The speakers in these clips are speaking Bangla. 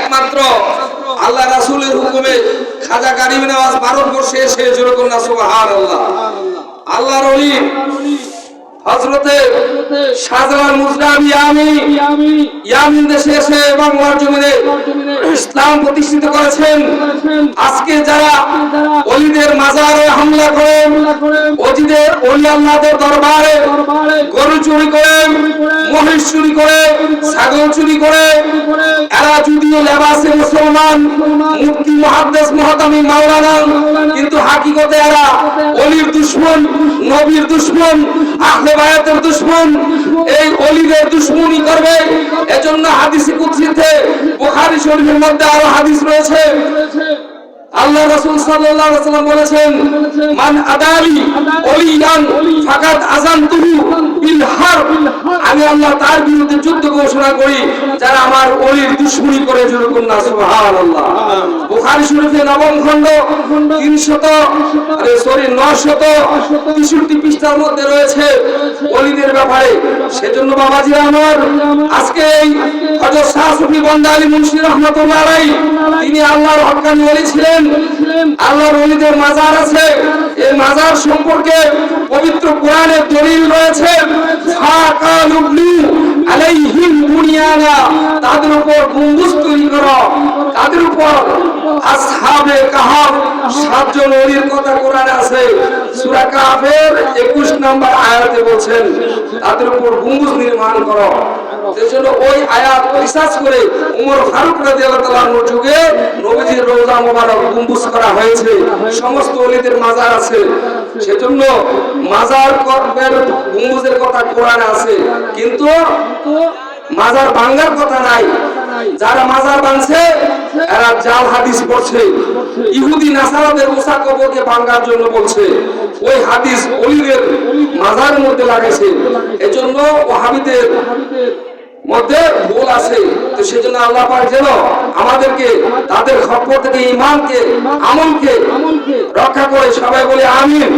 একমাত্র আল্লাহ রাসূলের হুকুমে খাজা গরিব নওয়াজ ভারতবর্ষে এসে যেরকম না সুবহানাল্লাহ আল্লাহর ওলি হযরতে শাহজালাল মুজদাবি ইয়ামিন দেশে এসে বাংলার জমিনে ইসলাম প্রতিষ্ঠিত করেছেন। আজকে যারা ওলিদের মাজারে হামলা করে, ওলিদের ওলি আল্লাহদের দরবারে গরু চুরি করে, মহিষ চুরি করে, ছাগল চুরি করে, এরা যদিও লেবাসে মুসলমান, মুফতি মুহাদ্দিস মুহতামি মাওলানা, কিন্তু হাকিকতে এরা ওলির দুশমন, নবীর দুশমন, আহলে বায়াতের দুশমন, এই ওলিদের দুশমনি করবে। এজন্য হাদিসে কুদসিতে বুখারী শরীফের মধ্যে আরো হাদিস রয়েছে। আল্লাহ রাসূল সাল্লাল্লাহু আলাইহি ওয়াসাল্লাম বলেছেন, মান আদালি ওলিয়ান ফাকাদ আযানতুহু বিল হারব, আমি আল্লাহ তার বিরুদ্ধে যুদ্ধ ঘোষণা করি যারা আমার ওলির দুশমনি করে। যেরকম না সুবহানাল্লাহ। বুখারী শরীফে নবম খণ্ড 963 পৃষ্ঠার মধ্যে রয়েছে ওলিদের ব্যাপারে। সেজন্য বাবাজিরা আমার, আজকে এই হযরত শাহ সুফি বান্দা আলী মুন্সি রাহমাতুল্লাহ আলাইহি তিনি আল্লাহর হক্কানি ওলি ছিলেন। আল্লাহর ওলিদের মাজার আছে, এই মাজার সম্পর্কে পবিত্র কোরআনের দলিল রয়েছে। ফাকালুবনু আলাইহিম বুনিয়ানা, তাদের উপর গম্বুজ তৈরি করো, তাদের উপর আসহাবে কাহাফ 7 জন ওলির কথা কোরআনে আছে। সূরা কাহফের 21 নম্বর আয়াতে বলছেন তাদের উপর গম্বুজ নির্মাণ করো। সেজন্য ওই আয়াত রিসার্চ করে ওমর ফারুক রাদিয়াল্লাহু তাআলা আনহুর যুগে নবীজির রওজা মোবারক গম্বুজ করা হয়েছে। সমস্ত ওলিদের মাজার আছে। সেজন্য মাজার করবের গম্বুজের কথা কোরআনে আছে, কিন্তু মাজার ভাঙার কথা নাই। যারা মাজার ভাঙছে এরা জাল হাদিস পড়ছে, ইহুদি নাসারাদের মুসা কবরকে ভাঙার জন্য বলছে। ওই হাদিস ওলিদের মাজারের মধ্যে লাগাইছে। এজন্য ওয়াহাবিদের মধ্যে ভুল আছে। তো সেজন্য আল্লাহ পাক যেন আমাদেরকে তাদের খপ্পর থেকে ঈমানকে, আমলকে রক্ষা করে। সবাই বলে আমিন।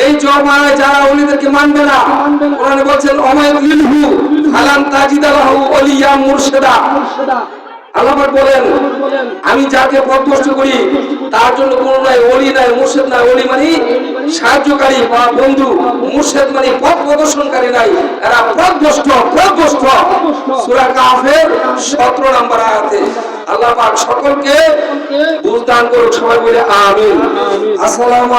এই জমানায় যারা ওলিদেরকে মানবে না, কোরআনে বলছেন ওমাইয়ুলিহু ফালান তাজিদা লাহু ওলিয়া মুরশিদা। আল্লাহ পাক বলেন, আমি যাকে পথভ্রষ্ট করি তার জন্য কোনো নাই ওলি নাই, মুর্শিদ নাই। ওলি মানে সাহায্যকারী বা বন্ধু, মুর্শিদ মানে পথ প্রদর্শনকারী নাই, এরা পথভ্রষ্ট। সূরা কাহফের 17 নম্বর আয়াতে আল্লাহ পাক সকলকে বুঝ দান করুক। সবাই বলে আমিন। আসসালামু